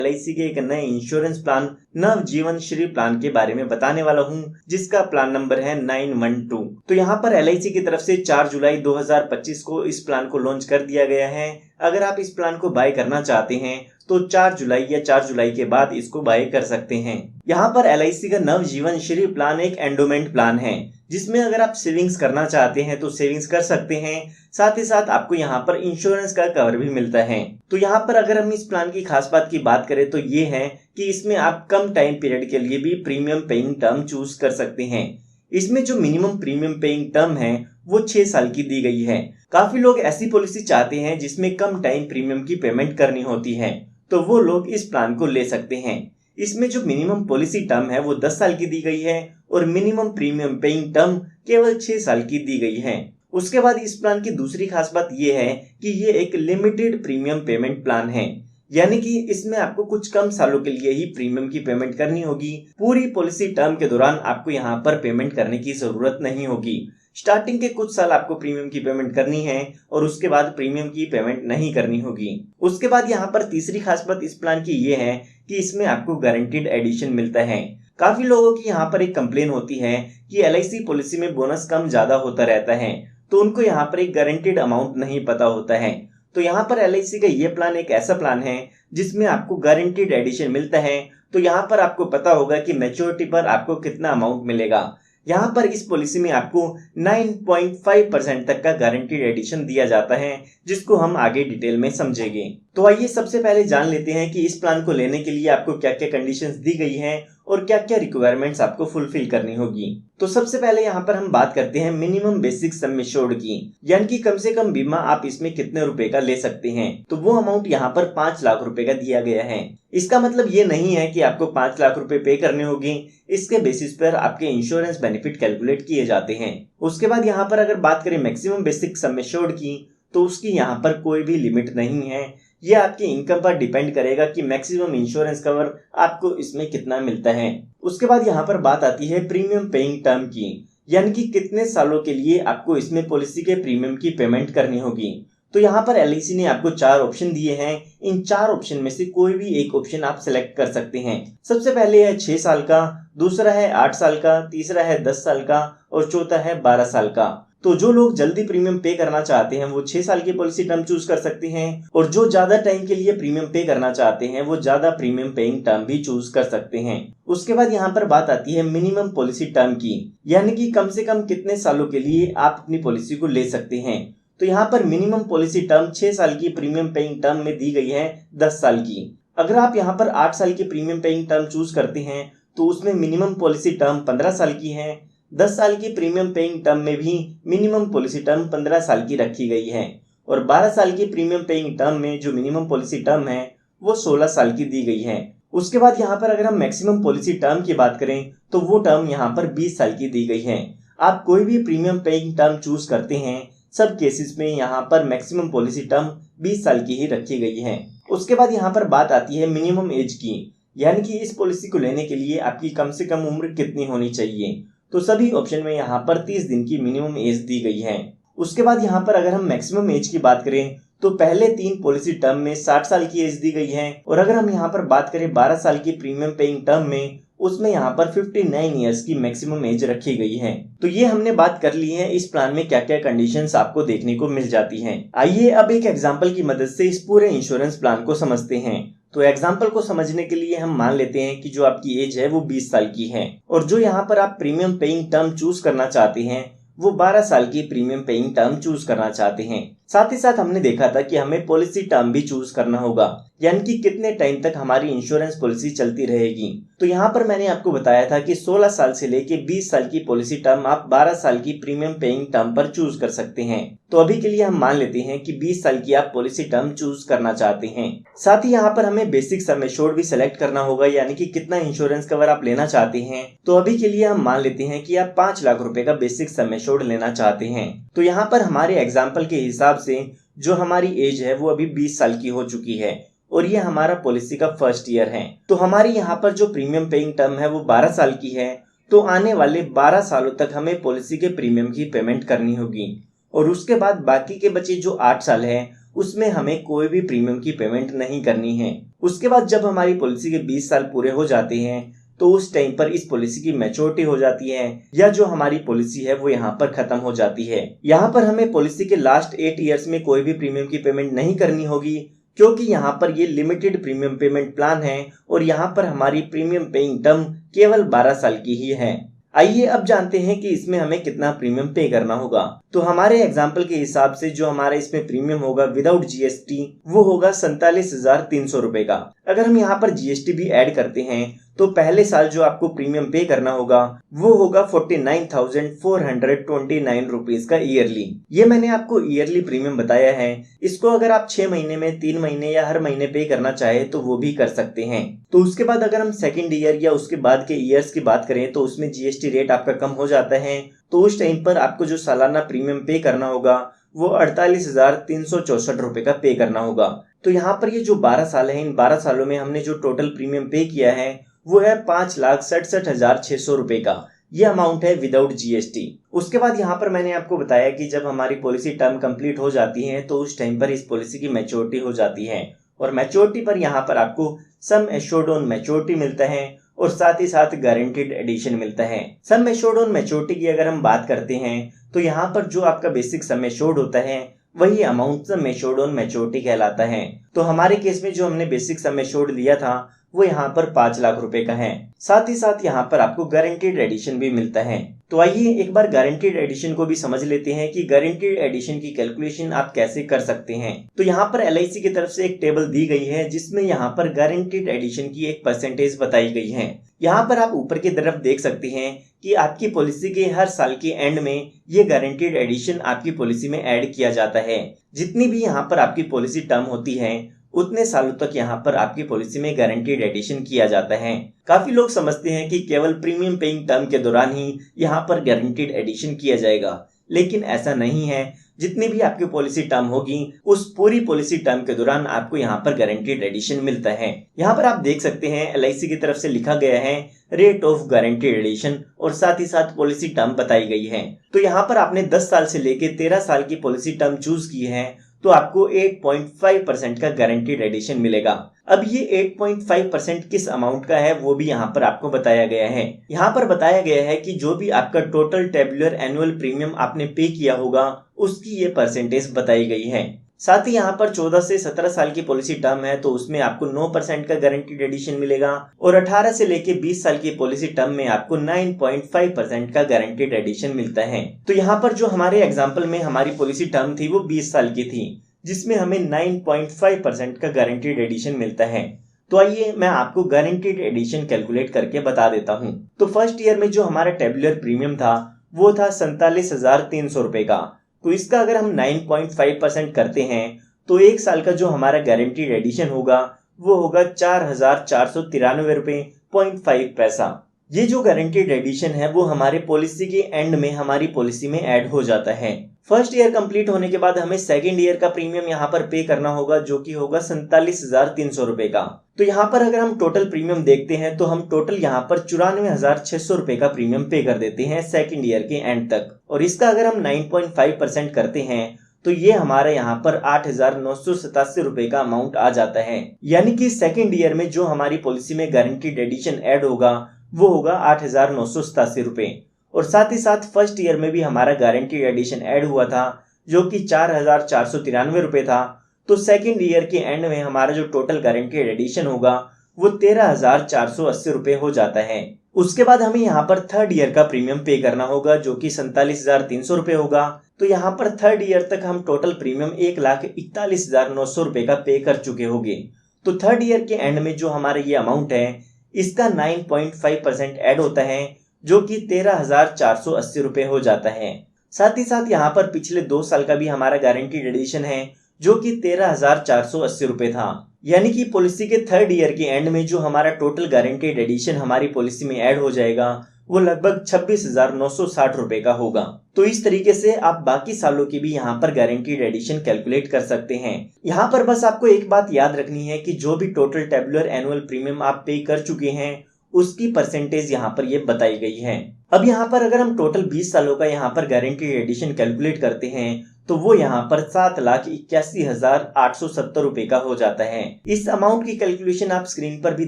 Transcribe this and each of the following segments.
LIC के एक नए इंश्योरेंस प्लान नव जीवन श्री प्लान के बारे में बताने वाला हूं, जिसका प्लान नंबर है 912। तो यहाँ पर LIC की तरफ से 4 जुलाई 2025 को इस प्लान को लॉन्च कर दिया गया है। अगर आप इस प्लान को बाय करना चाहते हैं तो 4 जुलाई या 4 जुलाई के बाद इसको बाय कर सकते हैं। यहाँ पर LIC का नव जीवन श्री प्लान एक एंडोमेंट प्लान है, जिसमें अगर आप सेविंग्स करना चाहते हैं तो सेविंग्स कर सकते हैं। साथ ही साथ आपको यहाँ पर इंश्योरेंस का कवर भी मिलता है। तो यहाँ पर अगर हम इस प्लान की खास बात की बात करें तो ये है कि इसमें आप कम टाइम पीरियड के लिए भी प्रीमियम पेइंग टर्म चूज कर सकते हैं। इसमें जो मिनिमम प्रीमियम पेइंग टर्म है वो 6 साल की दी गई है। काफी लोग ऐसी पॉलिसी चाहते हैं जिसमें कम टाइम प्रीमियम की पेमेंट करनी होती है, तो वो लोग इस प्लान को ले सकते हैं। इसमें जो मिनिमम पॉलिसी टर्म है वो 10 साल की दी गई है और मिनिमम प्रीमियम पेइंग टर्म केवल 6 साल की दी गई है। उसके बाद इस प्लान की दूसरी खास बात ये है कि ये एक लिमिटेड प्रीमियम पेमेंट प्लान है, यानी कि इसमें आपको कुछ कम सालों के लिए ही प्रीमियम की पेमेंट करनी होगी। पूरी पॉलिसी टर्म के दौरान आपको यहाँ पर पेमेंट करने की जरूरत नहीं होगी। स्टार्टिंग के कुछ साल आपको प्रीमियम की पेमेंट करनी है और उसके बाद प्रीमियम की पेमेंट नहीं करनी होगी। उसके बाद यहाँ पर तीसरी खास बात इस प्लान की ये है कि इसमें आपको गारंटीड एडिशन मिलता है। काफी लोगों की यहाँ पर एक कंप्लेन होती है कि LIC पॉलिसी में बोनस कम ज्यादा होता रहता है, तो उनको यहाँ पर एक गारंटीड अमाउंट नहीं पता होता है। तो यहाँ पर LIC का ये प्लान एक ऐसा प्लान है जिसमें आपको गारंटीड एडिशन मिलता है। तो यहाँ पर आपको पता होगा कि मैच्योरिटी पर आपको कितना अमाउंट मिलेगा। यहाँ पर इस पॉलिसी में आपको 9.5% तक का गारंटीड एडिशन दिया जाता है, जिसको हम आगे डिटेल में समझेंगे। तो आइए सबसे पहले जान लेते हैं कि इस प्लान को लेने के लिए आपको क्या क्या कंडीशंस दी गई हैं और क्या क्या रिक्वायरमेंट्स आपको फुलफिल करनी होगी। तो सबसे पहले यहाँ पर हम बात करते हैं मिनिमम बेसिक सम एश्योर्ड की, यानी कि कम से कम बीमा आप इसमें कितने रुपए का ले सकते हैं। तो वो अमाउंट यहाँ पर 5 लाख रुपए का दिया गया है। इसका मतलब ये नहीं है कि आपको 5 लाख रुपए पे करने होंगे, इसके बेसिस पर आपके इंश्योरेंस बेनिफिट कैलकुलेट किए जाते हैं। उसके बाद यहाँ पर अगर बात करें मैक्सिमम बेसिक सम एश्योर्ड की, तो उसकी यहाँ पर कोई भी लिमिट नहीं है। ये आपकी इनकम पर डिपेंड करेगा कि मैक्सिमम इंश्योरेंस कवर आपको इसमें कितना मिलता है। उसके बाद यहाँ पर बात आती है प्रीमियम पेइंग टर्म की, यानी कि कितने सालों के लिए आपको इसमें पॉलिसी के प्रीमियम की पेमेंट करनी होगी। तो यहाँ पर LIC ने आपको 4 ऑप्शन दिए हैं। इन 4 ऑप्शन में से कोई भी एक ऑप्शन आप सिलेक्ट कर सकते हैं। सबसे पहले है 6 साल का, दूसरा है 8 साल का, तीसरा है 10 साल का और चौथा है 12 साल का। तो जो लोग जल्दी प्रीमियम पे करना चाहते हैं वो 6 साल की पॉलिसी टर्म चूज कर सकते हैं, और जो ज्यादा टाइम के लिए प्रीमियम पे करना चाहते हैं वो ज्यादा प्रीमियम पेइंग टर्म भी चूज कर सकते हैं। उसके बाद यहाँ पर बात आती है मिनिमम पॉलिसी टर्म की, यानी कि कम से कम कितने सालों के लिए आप अपनी पॉलिसी को ले सकते हैं। तो यहाँ पर मिनिमम पॉलिसी टर्म 6 साल की प्रीमियम पेइंग टर्म में दी गई है 10 साल की। अगर आप यहाँ पर 8 साल की प्रीमियम पेइंग टर्म चूज करते हैं तो उसमें मिनिमम पॉलिसी टर्म 15 साल की है। 10 साल की प्रीमियम पेइंग टर्म में भी मिनिमम पॉलिसी टर्म 15 साल की रखी गई है, और 12 साल की प्रीमियम पेइंग टर्म में जो मिनिमम पॉलिसी टर्म है वो 16 साल की दी गई है। उसके बाद यहाँ पर अगर हम मैक्सिमम पॉलिसी टर्म की बात करें तो वो टर्म यहाँ पर 20 साल की दी गई है। आप कोई भी प्रीमियम पेइंग टर्म चूज करते हैं, सब केसेस में यहाँ पर मैक्सिमम पॉलिसी टर्म 20 साल की ही रखी गई है। उसके बाद यहाँ पर बात आती है मिनिमम एज की, यानी कि इस पॉलिसी को लेने के लिए आपकी कम से कम उम्र कितनी होनी चाहिए। तो सभी ऑप्शन में यहाँ पर 30 दिन की मिनिमम एज दी गई है। उसके बाद यहाँ पर अगर हम मैक्सिमम एज की बात करें तो पहले 3 पॉलिसी टर्म में 60 साल की एज दी गई है, और अगर हम यहाँ पर बात करें 12 साल की प्रीमियम पेइंग टर्म में, उसमें यहाँ पर 59 इयर्स की मैक्सिमम एज रखी गई है। तो ये हमने बात कर ली है इस प्लान में क्या क्या कंडीशंस आपको देखने को मिल जाती हैं। आइए अब एक एग्जांपल की मदद से इस पूरे इंश्योरेंस प्लान को समझते हैं। तो एग्जाम्पल को समझने के लिए हम मान लेते हैं कि जो आपकी एज है वो 20 साल की है, और जो यहाँ पर आप प्रीमियम पेइंग टर्म चूज करना चाहते हैं वो 12 साल की प्रीमियम पेइंग टर्म चूज करना चाहते हैं। साथ ही साथ हमने देखा था कि हमें पॉलिसी टर्म भी चूज करना होगा, यानी कि कितने टाइम तक हमारी इंश्योरेंस पॉलिसी चलती रहेगी। तो यहाँ पर मैंने आपको बताया था कि 16 साल से लेके 20 साल की पॉलिसी टर्म आप 12 साल की प्रीमियम पेइंग टर्म पर चूज कर सकते हैं। तो अभी के लिए हम मान लेते हैं कि 20 साल की आप पॉलिसी टर्म चूज करना चाहते हैं। साथ ही यहाँ पर हमें बेसिक सम एश्योर्ड भी सिलेक्ट करना होगा, यानी कि कितना इंश्योरेंस कवर आप लेना चाहते हैं। तो अभी के लिए हम मान लेते हैं कि आप 5 लाख रुपए का बेसिक सम एश्योर्ड लेना चाहते हैं। तो यहाँ पर हमारे एग्जाम्पल के हिसाब से जो हमारी एज है वो अभी 20 साल की हो चुकी है, और ये हमारा पॉलिसी का फर्स्ट ईयर है। तो हमारी यहाँ पर जो प्रीमियम पेइंग टर्म है वो 12 साल की है। तो आने वाले 12 सालों तक हमें पॉलिसी के प्रीमियम की पेमेंट करनी होगी, और उसके बाद बाकी के बचे जो 8 साल है उसमें हमें कोई भी प्रीमियम की पेमेंट नहीं करनी है। उसके बाद जब हमारी पॉलिसी के 20 साल पूरे हो जाते हैं तो उस टाइम पर इस पॉलिसी की मैच्योरिटी हो जाती है या जो हमारी पॉलिसी है वो यहाँ पर खत्म हो जाती है। यहाँ पर हमें पॉलिसी के लास्ट 8 ईयर्स में कोई भी प्रीमियम की पेमेंट नहीं करनी होगी, क्योंकि यहाँ पर ये लिमिटेड प्रीमियम पेमेंट प्लान है और यहाँ पर हमारी प्रीमियम पेइंग टर्म केवल 12 साल की ही है। आइए अब जानते हैं कि इसमें हमें कितना प्रीमियम पे करना होगा। तो हमारे एग्जाम्पल के हिसाब से जो हमारा इसमें प्रीमियम होगा विदाउट जीएसटी वो होगा 47,300 रुपए का। अगर हम यहाँ पर जीएसटी भी ऐड करते हैं तो पहले साल जो आपको प्रीमियम पे करना होगा वो होगा 49,429 रुपीज का ईयरली। ये मैंने आपको ईयरली प्रीमियम बताया है। इसको अगर आप 6 महीने में, 3 महीने या हर महीने पे करना चाहे तो वो भी कर सकते हैं। तो उसके बाद अगर हम सेकेंड ईयर या उसके बाद के ईयर्स की बात करें तो उसमें जीएसटी रेट आपका कम हो जाता है। तो उस टाइम पर आपको जो सालाना प्रीमियम पे करना होगा वो 48,364 रुपए का पे करना होगा। तो यहाँ पर ये जो 12 साल है, इन 12 सालों में हमने जो टोटल प्रीमियम पे किया है वो है 5,67,600 रुपए का। ये अमाउंट है विदाउट जीएसटी। उसके बाद यहाँ पर मैंने आपको बताया कि जब हमारी पॉलिसी टर्म कंप्लीट हो जाती है तो उस टाइम पर इस पॉलिसी की मैच्योरिटी हो जाती है और मैच्योरिटी पर यहाँ पर आपको सम एश्योर्ड ऑन मैच्योरिटी मिलता है और साथ ही साथ गारंटीड एडिशन मिलता है। सम एश्योर्ड ऑन मैच्योरिटी की अगर हम बात करते हैं तो यहाँ पर जो आपका बेसिक सम एश्योर्ड होता है वही amount sum assured on maturity कहलाता है। तो हमारे केस में जो हमने बेसिक सम एश्योर्ड लिया था वो यहाँ पर 5 लाख रुपए का है। साथ ही साथ यहाँ पर आपको गारंटीड एडिशन भी मिलता है। तो आइए एक बार गारंटीड एडिशन को भी समझ लेते हैं कि गारंटीड एडिशन की कैलकुलेशन आप कैसे कर सकते हैं। तो यहाँ पर एलआईसी की तरफ से एक टेबल दी गई है जिसमें यहाँ पर गारंटीड एडिशन की एक परसेंटेज बताई गई है। यहाँ पर आप ऊपर की तरफ देख सकते हैं कि आपकी पॉलिसी के हर साल के एंड में ये गारंटीड एडिशन आपकी पॉलिसी में ऐड किया जाता है। जितनी भी यहाँ पर आपकी पॉलिसी टर्म होती है उतने सालों तक यहाँ पर आपकी पॉलिसी में गारंटीड एडिशन किया जाता है। काफी लोग समझते हैं कि केवल प्रीमियम पेइंग टर्म के दौरान ही यहाँ पर गारंटीड एडिशन किया जाएगा, लेकिन ऐसा नहीं है। जितनी भी आपकी पॉलिसी टर्म होगी उस पूरी पॉलिसी टर्म के दौरान आपको यहाँ पर गारंटीड एडिशन मिलता है। यहाँ पर आप देख सकते हैं एलआईसी की तरफ से लिखा गया है रेट ऑफ गारंटीड एडिशन और साथ ही साथ पॉलिसी टर्म बताई गई है। तो यहाँ पर आपने 10 साल से लेके 13 साल की पॉलिसी टर्म चूज की है तो आपको 8.5% का गारंटीड एडिशन मिलेगा। अब ये 8.5% किस अमाउंट का है वो भी यहाँ पर आपको बताया गया है। यहाँ पर बताया गया है कि जो भी आपका टोटल टेबुलर एनुअल प्रीमियम आपने पे किया होगा उसकी ये परसेंटेज बताई गई है। साथ ही यहाँ पर 14 से 17 साल की पॉलिसी टर्म है तो उसमें आपको 9% का गारंटीड एडिशन मिलेगा और 18 से लेके 20 साल की पॉलिसी टर्म में आपको 9.5% का गारंटीड एडिशन मिलता है। तो यहाँ पर जो हमारे एग्जाम्पल में हमारी पॉलिसी टर्म थी वो 20 साल की थी जिसमें हमें 9.5% का गारंटीड एडिशन मिलता है। तो आइए मैं आपको गारंटीड एडिशन कैलकुलेट करके बता देता हूँ। तो फर्स्ट ईयर में जो हमारा टेबुलर प्रीमियम था वो था 47,300 रुपए का। तो इसका अगर हम 9.5% करते हैं तो एक साल का जो हमारा गारंटीड एडिशन होगा वो होगा 4,493 रुपए 0.5 पैसा। ये जो गारंटीड एडिशन है वो हमारे पॉलिसी के एंड में हमारी पॉलिसी में ऐड हो जाता है। फर्स्ट ईयर कंप्लीट होने के बाद हमें सेकेंड ईयर का प्रीमियम यहाँ पर पे करना होगा जो कि होगा 47,300 रुपए का। तो यहाँ पर अगर हम टोटल प्रीमियम देखते हैं तो हम टोटल यहाँ पर 94,600 रुपए का प्रीमियम पे कर देते हैं सेकेंड ईयर के एंड तक। और इसका अगर हम 9.5% करते हैं तो ये हमारा यहाँ पर 8,987 रुपए का अमाउंट आ जाता है। यानी कि सेकेंड ईयर में जो हमारी पॉलिसी में गारंटीड एडिशन ऐड होगा वो होगा 8,987 रुपए। और साथ ही साथ फर्स्ट ईयर में भी हमारा गारंटीड एडिशन ऐड हुआ था जो कि 4,493 रुपए था। तो सेकेंड ईयर के एंड में हमारा जो टोटल गारंटीड एडिशन होगा वो 13,480 रुपए हो जाता है। उसके बाद हमें यहाँ पर थर्ड ईयर का प्रीमियम पे करना होगा जो कि 47,300 रुपए होगा। तो यहाँ पर थर्ड ईयर तक हम टोटल प्रीमियम 1,41,900 रुपए का पे कर चुके होंगे। तो थर्ड ईयर के एंड में जो हमारा ये अमाउंट है इसका 9.5% ऐड होता है जो कि 13,480 रुपए हो जाता है। साथ ही साथ यहाँ पर पिछले 2 साल का भी हमारा गारंटीड एडिशन है जो कि 13,480 रुपए था। यानी कि पॉलिसी के थर्ड ईयर के एंड में जो हमारा टोटल गारंटीड एडिशन हमारी पॉलिसी में ऐड हो जाएगा वो लगभग 26,960 रुपए का होगा। तो इस तरीके से आप बाकी सालों की भी यहाँ पर गारंटीड एडिशन कैलकुलेट कर सकते हैं। यहाँ पर बस आपको एक बात याद रखनी है कि जो भी टोटल टेबुलर एनुअल प्रीमियम आप पे कर चुके हैं उसकी परसेंटेज यहाँ पर ये बताई गई है। अब यहाँ पर अगर हम टोटल 20 सालों का यहाँ पर गारंटीड एडिशन कैलकुलेट करते हैं तो वो यहाँ पर 7,81,870 रुपए का हो जाता है। इस अमाउंट की कैलकुलेशन आप स्क्रीन पर भी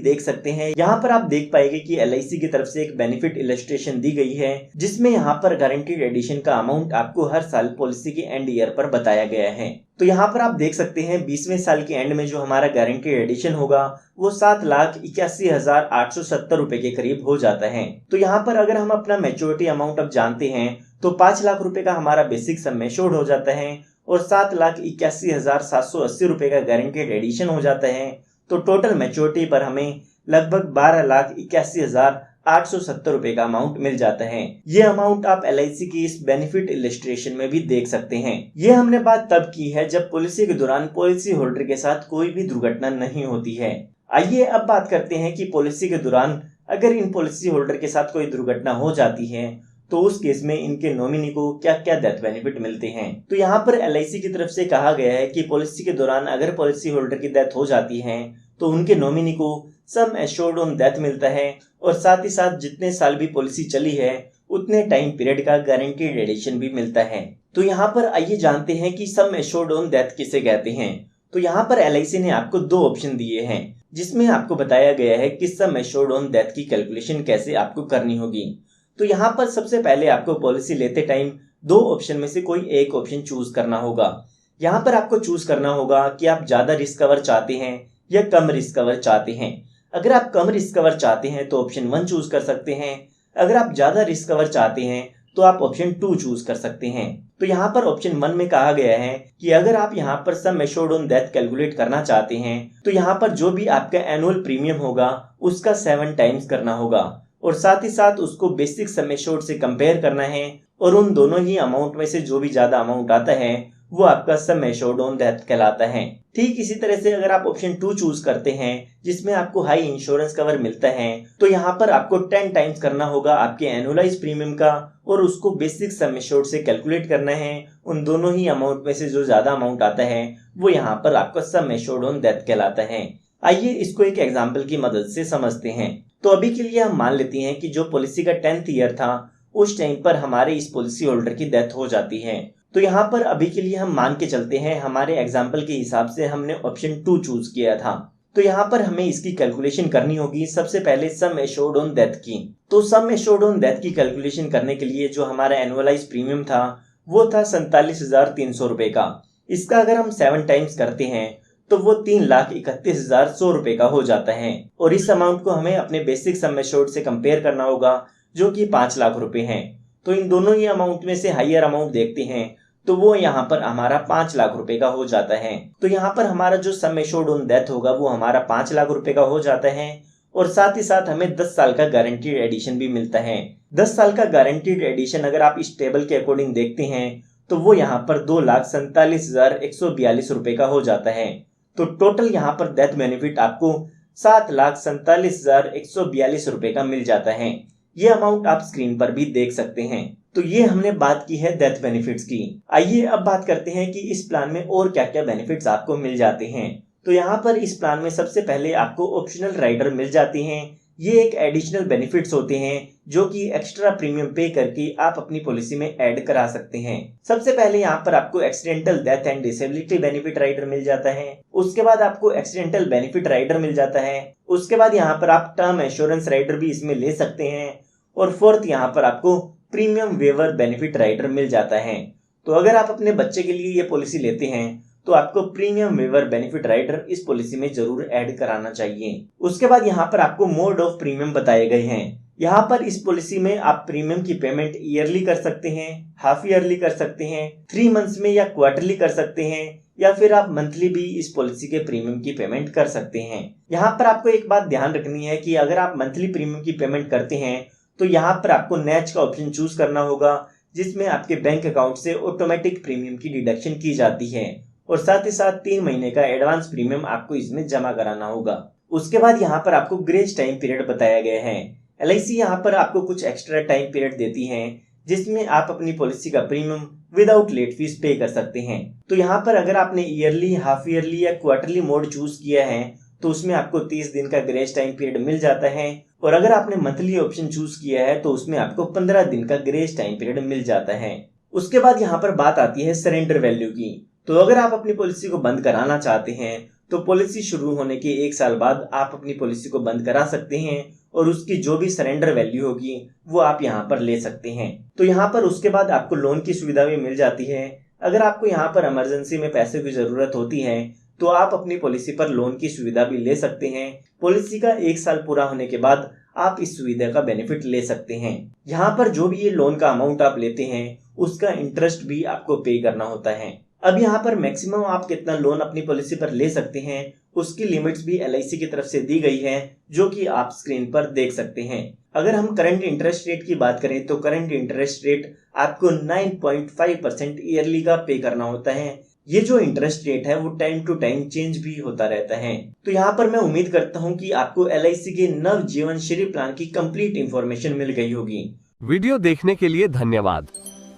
देख सकते हैं। यहाँ पर आप देख पाएंगे कि LIC की तरफ से एक बेनिफिट इलस्ट्रेशन दी गई है, जिसमें यहाँ पर गारंटीड एडिशन का अमाउंट आपको हर साल पॉलिसी के एंड ईयर पर बताया गया है। तो यहाँ पर आप देख सकते हैं 20वें साल के एंड में जो हमारा गारंटीड एडिशन होगा वो 7,81,870 रुपए के करीब हो जाता है। तो यहाँ पर अगर हम अपना मैच्योरिटी अमाउंट अब जानते हैं तो 5 लाख रुपए का हमारा बेसिक सम एश्योर्ड हो जाता है और 7,81,780 रुपए का गारंटीड एडिशन हो जाता है। तो टोटल मैच्योरिटी पर हमें लगभग 12,81,870 रुपए का अमाउंट मिल जाता है। ये अमाउंट आप LIC की इस बेनिफिट इलस्ट्रेशन में भी देख सकते हैं। ये हमने बात तब की है जब पॉलिसी के दौरान पॉलिसी होल्डर के साथ कोई भी दुर्घटना नहीं होती है। आइए अब बात करते हैं कि पॉलिसी के दौरान अगर इन पॉलिसी होल्डर के साथ कोई दुर्घटना हो जाती है तो उस केस में इनके नॉमिनी को क्या क्या डेथ बेनिफिट मिलते हैं। तो यहाँ पर LIC की तरफ से कहा गया है कि पॉलिसी के दौरान अगर पॉलिसी होल्डर की डेथ हो जाती है तो उनके नॉमिनी को सम एश्योर्ड ऑन डेथ मिलता है और साथ ही साथ जितने साल भी पॉलिसी चली है उतने टाइम पीरियड का गारंटीड एडिशन भी मिलता है। तो यहाँ पर आइए जानते हैं कि सम एश्योर्ड ऑन डेथ किसे कहते हैं। तो यहाँ पर LIC ने आपको 2 ऑप्शन दिए हैं जिसमें आपको बताया गया है कि सम एश्योर्ड ऑन डेथ की कैलकुलेशन कैसे आपको करनी होगी। तो यहाँ पर सबसे पहले आपको पॉलिसी लेते टाइम 2 ऑप्शन में से कोई एक ऑप्शन चूज करना होगा। यहाँ पर आपको चूज करना होगा कि आप ज्यादा रिस्क कवर चाहते हैं या कम रिस्क कवर चाहते हैं। अगर आप कम रिस्क कवर चाहते हैं तो ऑप्शन 1 चूज कर सकते हैं। अगर आप ज्यादा रिस्क कवर चाहते हैं तो आप ऑप्शन 2 चूज कर सकते हैं। तो यहाँ पर ऑप्शन 1 में कहा गया है कि अगर आप यहाँ पर sum assured on death calculate करना चाहते हैं तो यहाँ पर जो भी आपका एनुअल प्रीमियम होगा उसका 7 टाइम्स करना होगा और साथ ही साथ उसको बेसिक सम एश्योर्ड से कंपेयर करना है और उन दोनों ही अमाउंट में से जो भी ज्यादा अमाउंट आता है वो आपका सम एश्योर्ड ऑन डेथ कहलाता है। ठीक इसी तरह से अगर आप ऑप्शन 2 चूज करते हैं जिसमें आपको हाई इंश्योरेंस कवर मिलता है तो यहाँ पर आपको 10 टाइम्स करना होगा आपके एनुअलाइज प्रीमियम का और उसको बेसिक सम एश्योर्ड से कैलकुलेट करना है। उन दोनों ही अमाउंट में से जो ज्यादा अमाउंट आता है वो यहाँ पर आपका सम एश्योर्ड ऑन डेथ कहलाता है। आइए इसको एक एग्जाम्पल की मदद से समझते हैं। तो अभी के लिए हम मान लेते हैं कि जो पॉलिसी का 10th ईयर था उस टाइम पर हमारे इस पॉलिसी होल्डर की डेथ हो जाती है। तो यहाँ पर अभी के लिए हम मान के चलते हैं हमारे एग्जाम्पल के हिसाब से हमने ऑप्शन 2 चूज किया था। तो यहाँ पर हमें इसकी कैलकुलेशन करनी होगी सबसे पहले सम एश्योर्ड ऑन डेथ की। तो सम एश्योर्ड ऑन डेथ की कैलकुलेशन करने के लिए जो हमारा एनुअलाइज प्रीमियम था वो था 47,300 रुपए का। इसका अगर हम 7 टाइम्स करते हैं तो वो 3,31,100 रुपए का हो जाता है और इस अमाउंट को हमें अपने बेसिक सम एश्योर्ड से कंपेयर करना होगा जो कि 5 लाख रुपए हैं। तो इन दोनों ही अमाउंट में से हाईयर अमाउंट देखते हैं तो वो यहाँ पर हमारा 5 लाख रुपए का हो जाता है। तो यहाँ पर हमारा जो सम एश्योर्ड ऑन डेथ होगा वो हमारा 5 लाख रुपए का हो जाता है और साथ ही साथ हमें 10 साल का गारंटीड एडिशन भी मिलता है। 10 साल का गारंटीड एडिशन अगर आप इस टेबल के अकॉर्डिंग देखते हैं तो वो यहाँ पर 2,47,142 रुपए का हो जाता है। तो टोटल यहाँ पर डेथ बेनिफिट आपको 7,47,142 रुपए का मिल जाता है। ये अमाउंट आप स्क्रीन पर भी देख सकते हैं। तो ये हमने बात की है डेथ बेनिफिट्स की। आइए अब बात करते हैं कि इस प्लान में और क्या क्या बेनिफिट्स आपको मिल जाते हैं। तो यहाँ पर इस प्लान में सबसे पहले आपको ऑप्शनल राइडर मिल जाते हैं। ये एक एडिशनल बेनिफिट्स होते हैं जो कि एक्स्ट्रा प्रीमियम पे करके आप अपनी पॉलिसी में ऐड करा सकते हैं। सबसे पहले यहाँ पर आपको accidental death and disability benefit rider मिल जाता है। उसके बाद आपको एक्सीडेंटल बेनिफिट राइडर मिल जाता है। उसके बाद यहाँ पर आप टर्म एश्योरेंस राइडर भी इसमें ले सकते हैं और फोर्थ यहाँ पर आपको प्रीमियम वेवर बेनिफिट राइडर मिल जाता है। तो अगर आप अपने बच्चे के लिए ये पॉलिसी लेते हैं तो आपको प्रीमियम वेवर बेनिफिट राइडर इस पॉलिसी में जरूर ऐड कराना चाहिए। उसके बाद यहाँ पर आपको मोड ऑफ प्रीमियम बताए गए हैं। यहाँ पर इस पॉलिसी में आप प्रीमियम की पेमेंट ईयरली कर सकते हैं, हाफ ईयरली कर सकते हैं, 3 मंथ्स में या क्वार्टरली कर सकते हैं या फिर आप मंथली भी इस पॉलिसी के प्रीमियम की पेमेंट कर सकते हैं। यहाँ पर आपको एक बात ध्यान रखनी है कि अगर आप मंथली प्रीमियम की पेमेंट करते हैं तो यहाँ पर आपको नैच का ऑप्शन चूज करना होगा जिसमें आपके बैंक अकाउंट से ऑटोमेटिक प्रीमियम की डिडक्शन की जाती है और साथ ही साथ 3 महीने का एडवांस प्रीमियम आपको इसमें जमा कराना होगा। उसके बाद यहाँ पर आपको ग्रेस टाइम पीरियड बताया गया है। LIC यहाँ पर आपको कुछ एक्स्ट्रा टाइम पीरियड देती है जिसमें आप अपनी पॉलिसी का प्रीमियम विदाउट लेट फीस पे कर सकते हैं। तो यहाँ पर अगर आपने ईयरली, हाफ ईयरली या क्वार्टरली मोड चूज किया है तो उसमें आपको 30 दिन का ग्रेस टाइम पीरियड मिल जाता है और अगर आपने मंथली ऑप्शन चूज किया है तो उसमें आपको 15 दिन का ग्रेस टाइम पीरियड मिल जाता है। उसके बाद यहाँ पर बात आती है सरेंडर वैल्यू की। तो अगर आप अपनी पॉलिसी को बंद कराना चाहते हैं तो पॉलिसी शुरू होने के 1 साल बाद आप अपनी पॉलिसी को बंद करा सकते हैं और उसकी जो भी सरेंडर वैल्यू होगी वो आप यहाँ पर ले सकते हैं। तो यहाँ पर उसके बाद आपको लोन की सुविधा भी मिल जाती है। अगर आपको यहाँ पर इमरजेंसी में पैसे की जरूरत होती है तो आप अपनी पॉलिसी पर लोन की सुविधा भी ले सकते हैं। पॉलिसी का 1 साल पूरा होने के बाद आप इस सुविधा का बेनिफिट ले सकते हैं। यहाँ पर जो भी ये लोन का अमाउंट आप लेते हैं उसका इंटरेस्ट भी आपको पे करना होता है। अब यहाँ पर मैक्सिमम आप कितना लोन अपनी पॉलिसी पर ले सकते हैं उसकी लिमिट्स भी LIC की तरफ से दी गई है, जो कि आप स्क्रीन पर देख सकते हैं। अगर हम करंट इंटरेस्ट रेट की बात करें तो करंट इंटरेस्ट रेट आपको 9.5% ईयरली का पे करना होता है। ये जो इंटरेस्ट रेट है वो टाइम टू टाइम चेंज भी होता रहता है। तो यहाँ पर मैं उम्मीद करता हूँ कि आपको LIC के नव जीवन श्री प्लान की कंप्लीट इंफॉर्मेशन मिल गई होगी। वीडियो देखने के लिए धन्यवाद।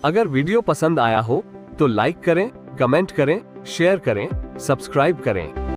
अगर वीडियो पसंद आया हो तो लाइक करें, कमेंट करें, शेयर करें, सब्सक्राइब करें।